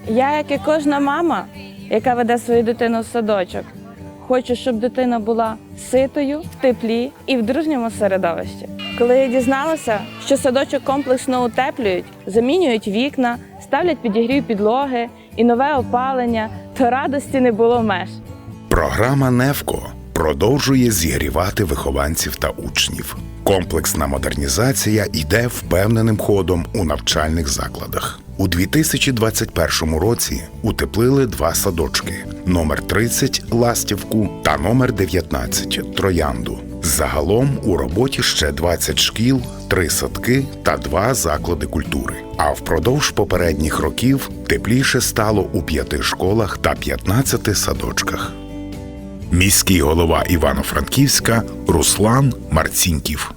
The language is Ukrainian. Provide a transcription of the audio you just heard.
Я, як і кожна мама, яка веде свою дитину в садочок, хочу, щоб дитина була ситою, в теплі і в дружньому середовищі. Коли я дізналася, що садочок комплексно утеплюють, замінюють вікна, ставлять підігрів підлоги і нове опалення, то радості не було меж. Програма «Невко» продовжує зігрівати вихованців та учнів. Комплексна модернізація йде впевненим ходом у навчальних закладах. У 2021 році утеплили 2 садочки – номер 30 – Ластівку та номер 19 – Троянду. Загалом у роботі ще 20 шкіл, 3 садки та 2 заклади культури. А впродовж попередніх років тепліше стало у 5 школах та 15 садочках. Міський голова Івано-Франківська Руслан Марцінків.